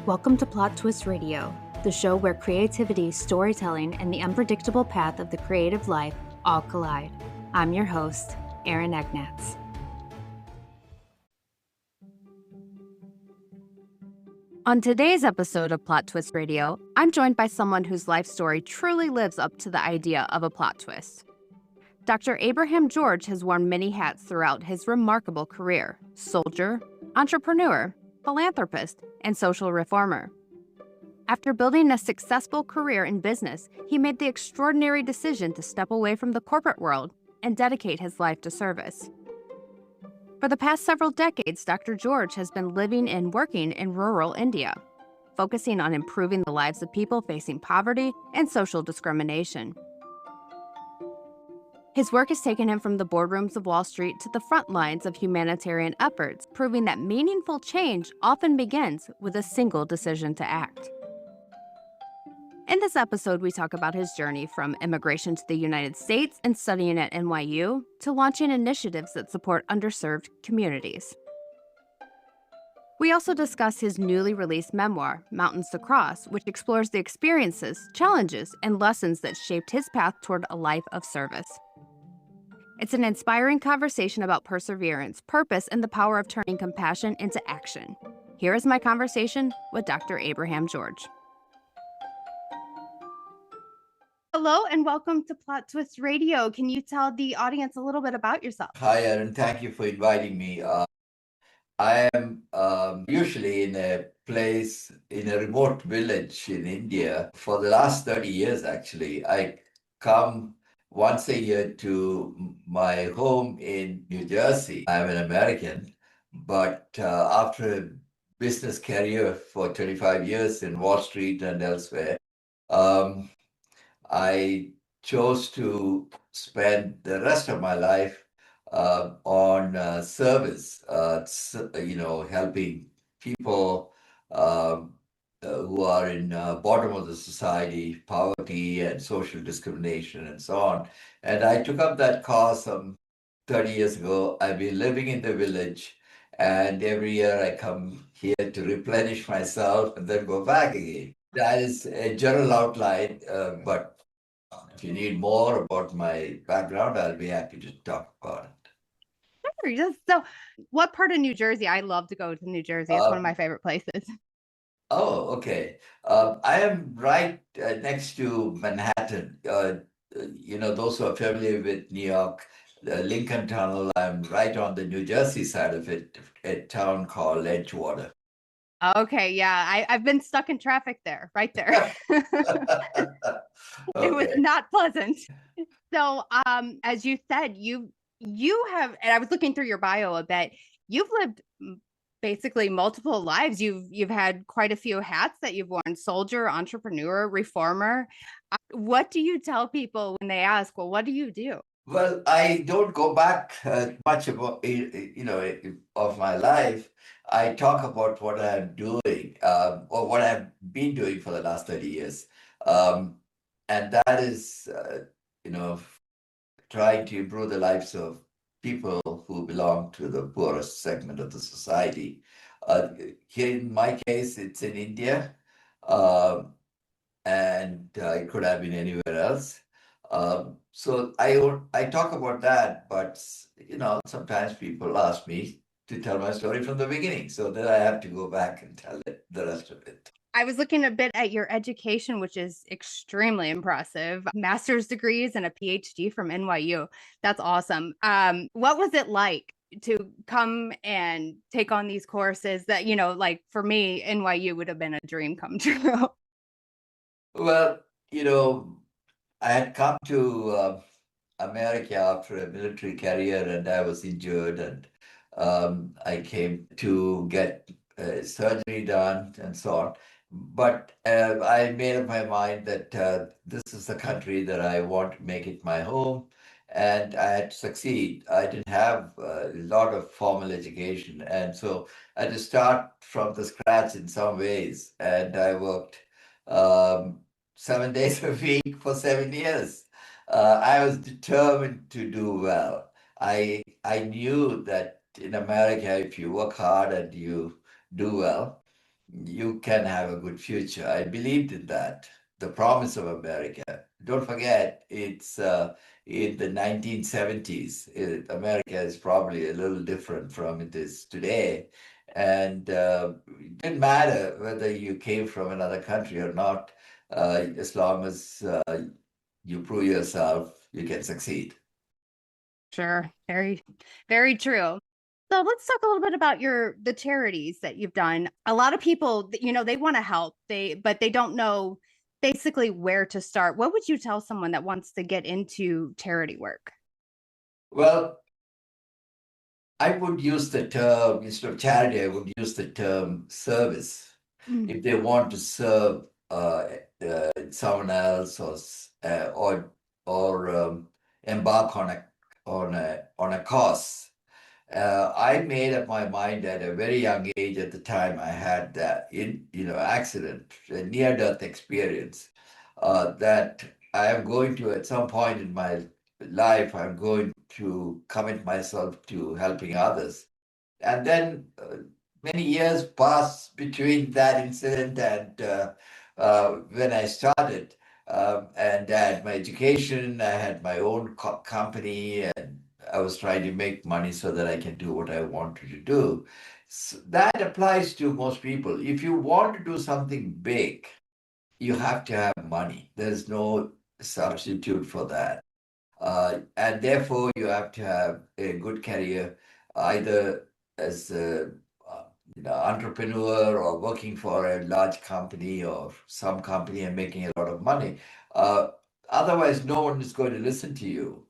Welcome to Plot Twist Radio, the show where creativity, storytelling, and the unpredictable path of the creative life all collide. I'm your host, Erin. On today's episode of Plot Twist Radio, I'm joined by someone whose life story truly lives up to the idea of a plot twist. Dr. Abraham George has worn many hats throughout his remarkable career: soldier, entrepreneur, philanthropist, and social reformer. After building a successful career in business, he made the extraordinary decision to step away from the corporate world and dedicate his life to service. For the past several decades, Dr. George has been living and working in rural India, focusing on improving the lives of people facing poverty and social discrimination. His work has taken him from the boardrooms of Wall Street to the front lines of humanitarian efforts, proving that meaningful change often begins with a single decision to act. In this episode, we talk about his journey from immigration to the United States and studying at NYU to launching initiatives that support underserved communities. We also discuss his newly released memoir, Mountains to Cross, which explores the experiences, challenges, and lessons that shaped his path toward a life of service. It's an inspiring conversation about perseverance, purpose, and the power of turning compassion into action. Here is my conversation with Dr. Abraham George. Hello and welcome to Plot Twist Radio. Can you tell the audience a little bit about yourself? Hi, Erin. Thank you for inviting me. I am usually in a place in a remote village in India for the last 30 years, actually. I come once a year to my home in New Jersey. I'm an American, but after a business career for 25 years in Wall Street and elsewhere, I chose to spend the rest of my life on service, helping people who are in bottom of the society, poverty and social discrimination and so on. And I took up that cause some 30 years ago. I've been living in the village, and every year I come here to replenish myself and then go back again. That is a general outline, but if you need more about my background, I'll be happy to talk about it. Sure. So, what part of New Jersey? I love to go to New Jersey. It's one of my favorite places. Oh, okay. I am right next to Manhattan. Those who are familiar with New York, the Lincoln Tunnel, I'm right on the New Jersey side of it, a town called Edgewater. Okay, yeah, I've been stuck in traffic there, right there. It was not pleasant. So, as you said, you have, and I was looking through your bio a bit. You've lived basically multiple lives. You've had quite a few hats that you've worn: soldier, entrepreneur, reformer. What do you tell people when they ask, well, what do you do? Well, I don't go back much about of my life. I talk about what I'm doing, or what I've been doing for the last 30 years. And that is, trying to improve the lives of people who belong to the poorest segment of the society. Here in my case, it's in India, and it could have been anywhere else. So I talk about that, but sometimes people ask me to tell my story from the beginning, so then I have to go back and tell the rest of it. I was looking a bit at your education, which is extremely impressive. Master's degrees and a PhD from NYU. That's awesome. What was it like to come and take on these courses that, like for me, NYU would have been a dream come true? Well, I had come to America after a military career, and I was injured, and I came to get surgery done and so on. But I made up my mind that this is the country that I want to make it my home, and I had to succeed. I didn't have a lot of formal education, and so I had to start from the scratch in some ways. And I worked 7 days a week for 7 years. I was determined to do well. I knew that in America, if you work hard and you do well, you can have a good future. I believed in that, the promise of America. Don't forget, it's in the 1970s. America is probably a little different from it is today. And it didn't matter whether you came from another country or not, as long as you prove yourself, you can succeed. Sure. Very, very true. So let's talk a little bit about the charities that you've done. A lot of people, they want to help, but they don't know basically where to start. What would you tell someone that wants to get into charity work? Well, I would use the term, instead of charity, I would use the term service. Mm. If they want to serve someone else or embark on a cause. I made up my mind at a very young age. At the time, I had that accident, a near-death experience, that I am going to at some point in my life. I'm going to commit myself to helping others. And then many years passed between that incident and when I started. And I had my education, I had my own company, and I was trying to make money so that I can do what I wanted to do. So that applies to most people. If you want to do something big, you have to have money. There's no substitute for that. And therefore, you have to have a good career, either as a entrepreneur or working for a large company or some company and making a lot of money. Uh, Otherwise, no one is going to listen to you.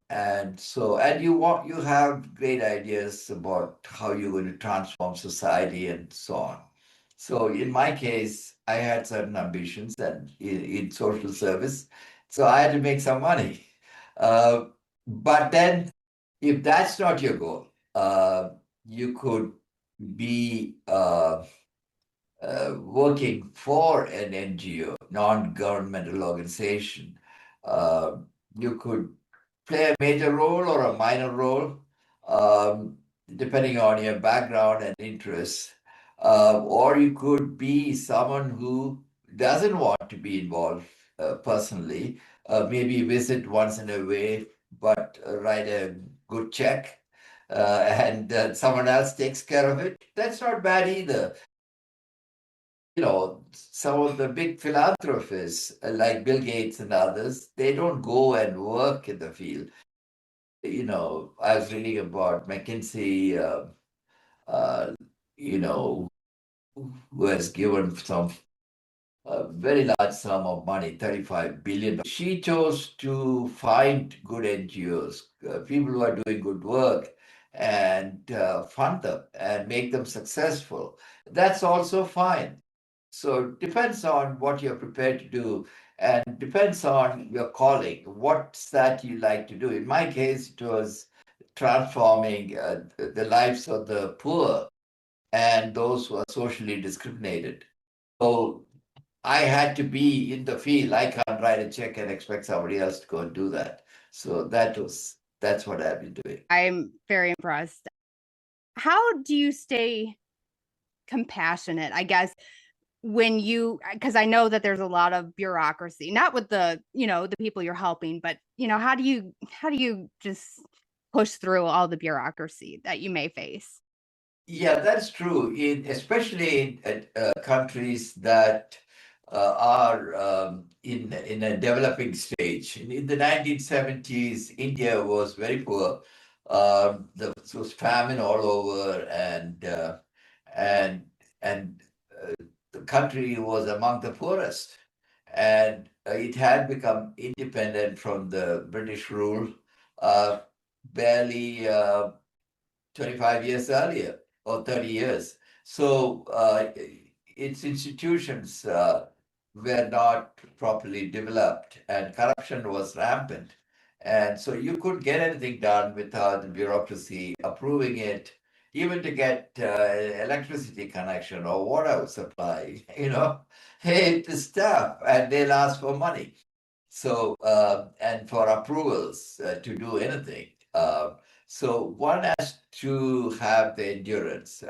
And you have great ideas about how you're going to transform society and so on. So in my case, I had certain ambitions and in social service, so I had to make some money. Uh, but then, if that's not your goal, you could be working for an NGO, non-governmental organization. Uh, you could play a major role or a minor role, um, depending on your background and interests. Or you could be someone who doesn't want to be involved personally, maybe visit once in a way, but write a good check, and someone else takes care of it. That's not bad either. Some of the big philanthropists, like Bill Gates and others, they don't go and work in the field. I was reading about McKinsey, uh, you know, who has given some a very large sum of money, $35 billion. She chose to find good NGOs, people who are doing good work, and fund them and make them successful. That's also fine. So it depends on what you're prepared to do and depends on your calling. What's that you like to do? In my case, it was transforming the lives of the poor and those who are socially discriminated. So I had to be in the field. I can't write a check and expect somebody else to go and do that. So that's what I've been doing. I'm very impressed. How do you stay compassionate, I guess, because I know that there's a lot of bureaucracy, not with the people you're helping, but how do you just push through all the bureaucracy that you may face? Yeah, that's true. Especially in countries that are in a developing stage. In the 1970s, India was very poor. There was famine all over, and and the country was among the poorest. And it had become independent from the British rule uh, barely 25 years earlier or 30 years. So its institutions were not properly developed and corruption was rampant. And so you couldn't get anything done without the bureaucracy approving it, even to get electricity connection or water supply, hey, it's tough and they'll ask for money. So, and for approvals to do anything. So one has to have the endurance,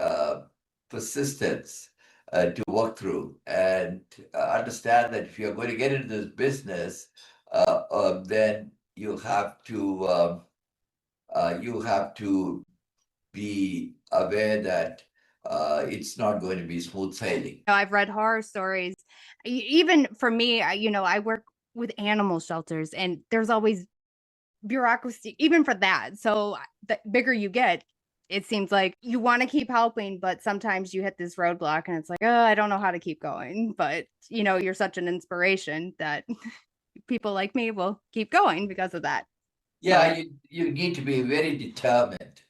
persistence, to work through, and understand that if you're going to get into this business, then you have to be aware that it's not going to be smooth sailing. I've read horror stories. Even for me, I work with animal shelters, and there's always bureaucracy, even for that. So the bigger you get, it seems like you want to keep helping, but sometimes you hit this roadblock and it's like, oh, I don't know how to keep going. But, you're such an inspiration that people like me will keep going because of that. Yeah, you need to be very determined.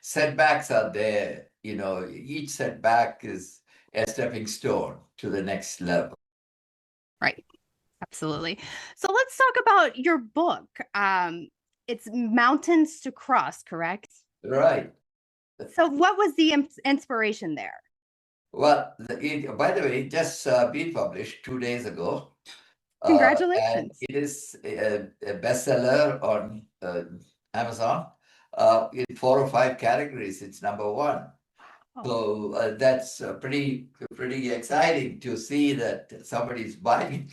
Setbacks are there. Each setback is a stepping stone to the next level. Right. Absolutely. So let's talk about your book. It's Mountains to Cross, correct? Right. So what was the inspiration there? Well, by the way, it just been published 2 days ago, and Congratulations. it is a bestseller on Amazon. In 4 or 5 categories, it's number one. Oh, So that's pretty exciting to see that somebody's buying it.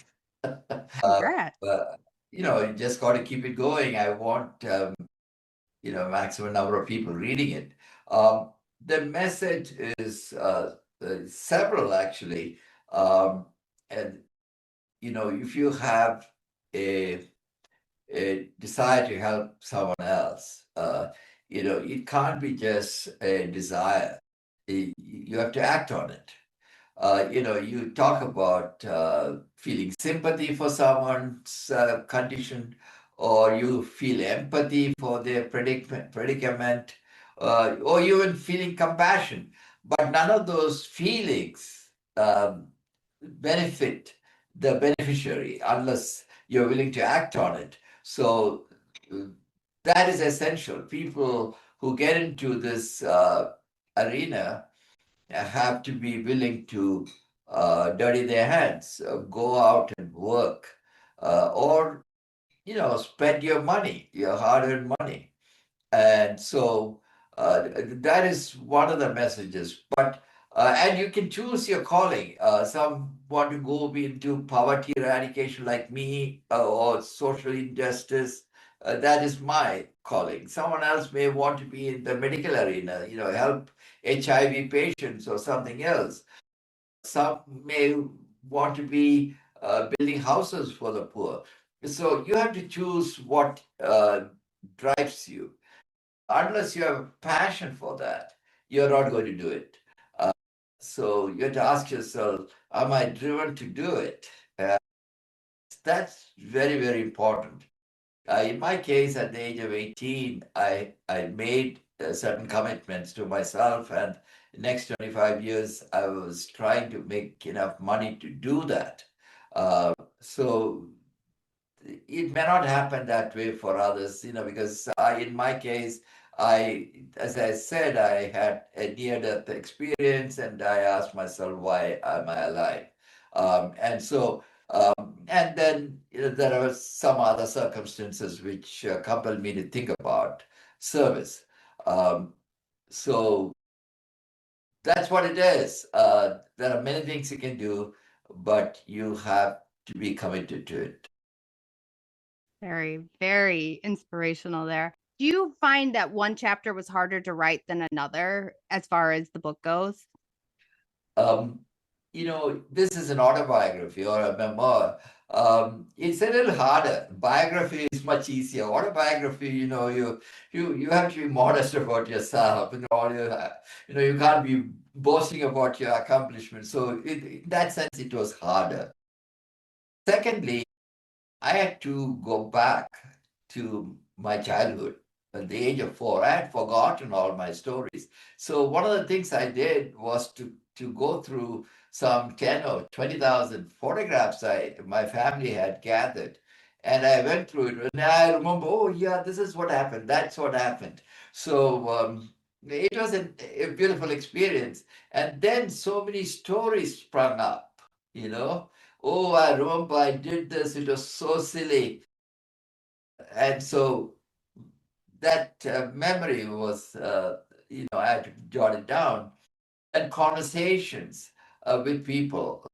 congrats. But you just got to keep it going. I want maximum number of people reading it. Um, the message is several actually, and if you have a desire to help someone else, it can't be just a desire. You have to act on it. You talk about feeling sympathy for someone's condition, or you feel empathy for their predicament, or even feeling compassion. But none of those feelings benefit the beneficiary unless you're willing to act on it. So uh, that is essential. People who get into this arena have to be willing to dirty their hands, go out and work, or spend your money, your hard-earned money. And so that is one of the messages. But and you can choose your calling. Some want to go into poverty eradication, like me, or social injustice. That is my calling. Someone else may want to be in the medical arena, help HIV patients or something else. Some may want to be building houses for the poor. So you have to choose what drives you. Unless you have a passion for that, you're not going to do it. So you have to ask yourself, am I driven to do it? Uh, that's very, very important. In my case, at the age of 18, I made certain commitments to myself, and the next 25 years, I was trying to make enough money to do that. So it may not happen that way for others, because in my case, as I said, I had a near-death experience, and I asked myself, why am I alive? And then there are some other circumstances which compel me to think about service. Um, so that's what it is. There are many things you can do, but you have to be committed to it. Very, very inspirational there. Do you find that one chapter was harder to write than another as far as the book goes? Um, this is an autobiography or a memoir. It's a little harder. Biography is much easier. Autobiography, you have to be modest about yourself. You can't be boasting about your accomplishments. So in that sense, it was harder. Secondly, I had to go back to my childhood at the age of 4. I had forgotten all my stories. So one of the things I did was to go through some 10 or 20,000 photographs my family had gathered. And I went through it, and I remember, oh yeah, this is what happened. That's what happened. So it was a beautiful experience. And then so many stories sprung up, you know. Oh, I remember I did this. It was so silly. And so that memory was, I had to jot it down. And conversations. with people.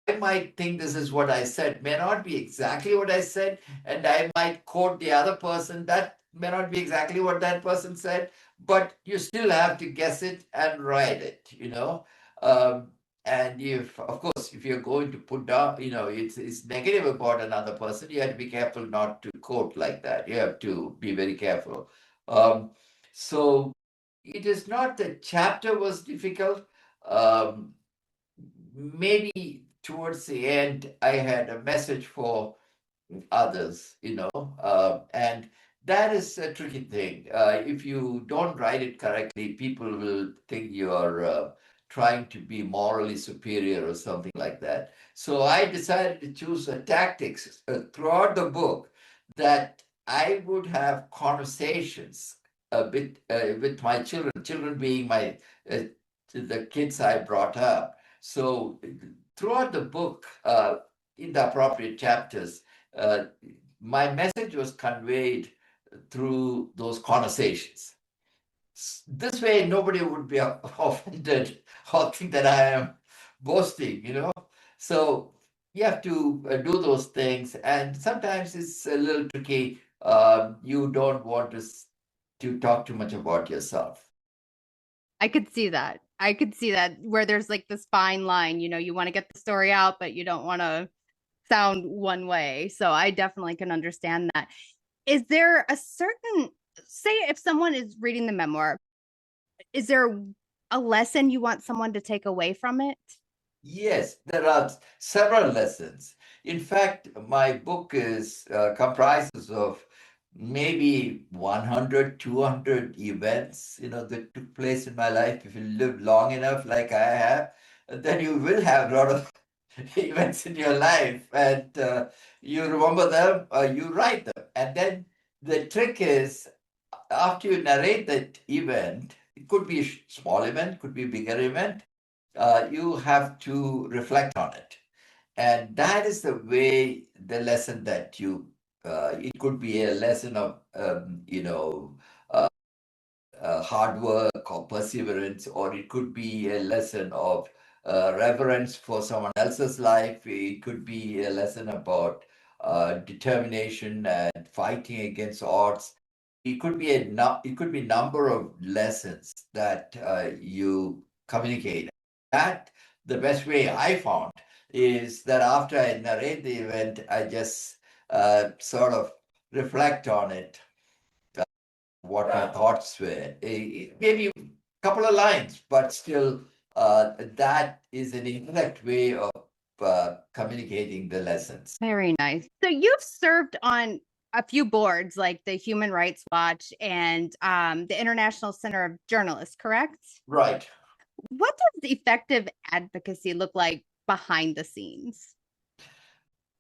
I might think this is what I said, may not be exactly what I said, and I might quote the other person. That may not be exactly what that person said, but you still have to guess it and write it, you know. Um, and if, of course, if you're going to put down, it's negative about another person, you have to be careful not to quote like that. You have to be very careful. Um, so it is not the chapter was difficult. Um, Maybe towards the end, I had a message for others, and that is a tricky thing. If you don't write it correctly, people will think you're trying to be morally superior or something like that. So I decided to choose a tactics throughout the book that I would have conversations a bit with my children being uh, the kids I brought up. So throughout the book, in the appropriate chapters, uh, my message was conveyed through those conversations. This way, nobody would be offended or think that I am boasting, So you have to do those things, and sometimes it's a little tricky. You don't want to talk too much about yourself. I could see that. I could see that where there's like this fine line, you want to get the story out, but you don't want to sound one way. So I definitely can understand that. Is there a certain, say, if someone is reading the memoir, is there a lesson you want someone to take away from it? Yes, there are several lessons. In fact, my book is comprises of maybe 100, 200 events, that took place in my life. If you live long enough, like I have, then you will have a lot of events in your life, and you remember them, you write them. And then the trick is, after you narrate that event, it could be a small event, could be a bigger event, you have to reflect on it. And that is the way the lesson that it could be a lesson of, hard work or perseverance, or it could be a lesson of reverence for someone else's life. It could be a lesson about determination and fighting against odds. It could be number of lessons that you communicate. That the best way I found is that after I narrate the event, I just sort of reflect on it, what my thoughts were. Maybe a couple of lines, but still, that is an indirect way of communicating the lessons. Very nice. So you've served on a few boards like the Human Rights Watch and the International Center of Journalists, correct? Right. What does effective advocacy look like behind the scenes?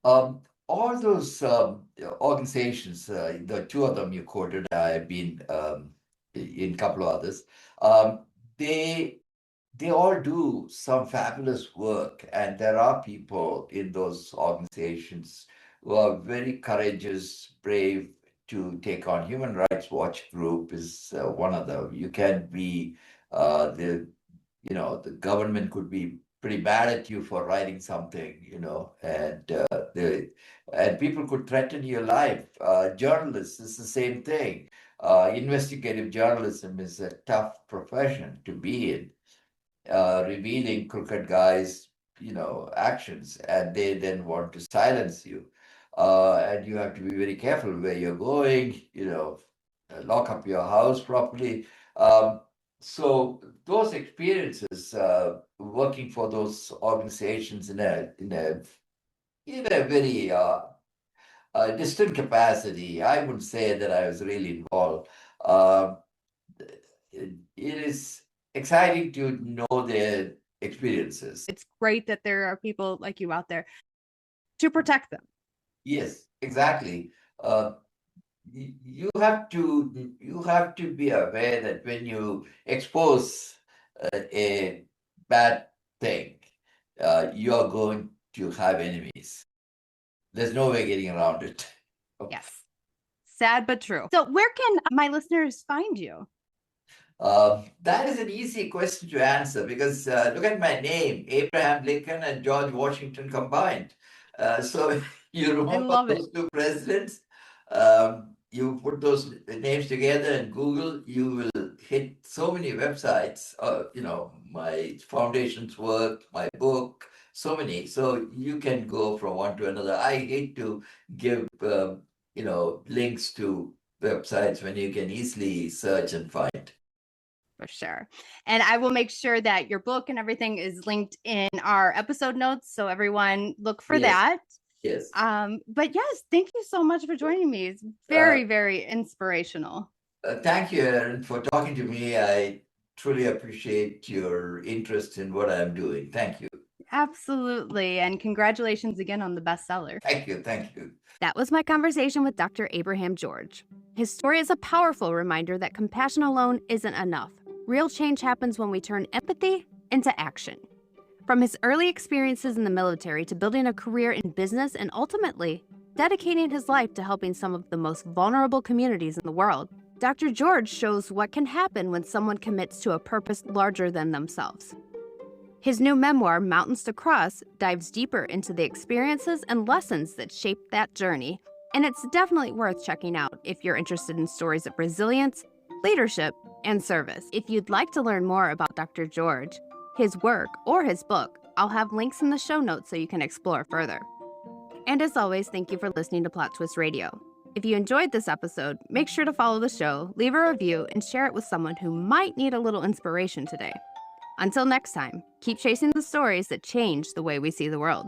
Um, all those organizations, the two of them you quoted, I've been in a couple of others. Um, they they all do some fabulous work, and there are people in those organizations who are very courageous, brave to take on. Human Rights Watch group is one of them. You can be the government could be pretty mad at you for writing something, and people could threaten your life. Journalists is the same thing. Investigative journalism is a tough profession to be in, revealing crooked guys, actions, and they then want to silence you. And you have to be very careful where you're going, lock up your house properly. Um, so those experiences, working for those organizations in a very distant capacity, I would say that I was really involved. Um it is exciting to know their experiences. It's great that there are people like you out there to protect them. Yes, exactly. Uh, you have to be aware that when you expose a bad thing, you are going to have enemies. There's no way getting around it. Yes. Sad but true. So, where can my listeners find you? That is an easy question to answer because look at my name, Abraham Lincoln and George Washington combined. So you I remember love it. those two presidents? You put those names together in Google, you will hit so many websites. My foundation's work, my book, so many. So you can go from one to another. I hate to give links to websites when you can easily search and find. For sure. And I will make sure that your book and everything is linked in our episode notes. So everyone look for Yes, that. yes. But yes, thank you so much for joining me. It's very, very inspirational. Thank you, Erin, for talking to me. I truly appreciate your interest in what I'm doing. Thank you. Absolutely. And congratulations again on the bestseller. Thank you. Thank you. That was my conversation with Dr. Abraham George. His story is a powerful reminder that compassion alone isn't enough. Real change happens when we turn empathy into action. From his early experiences in the military to building a career in business and ultimately dedicating his life to helping some of the most vulnerable communities in the world, Dr. George shows what can happen when someone commits to a purpose larger than themselves. His new memoir, Mountains to Cross, dives deeper into the experiences and lessons that shaped that journey, and it's definitely worth checking out if you're interested in stories of resilience, leadership, and service. If you'd like to learn more about Dr. George, his work, or his book, I'll have links in the show notes so you can explore further. And as always, thank you for listening to Plot Twist Radio. If you enjoyed this episode, make sure to follow the show, leave a review, and share it with someone who might need a little inspiration today. Until next time, keep chasing the stories that change the way we see the world.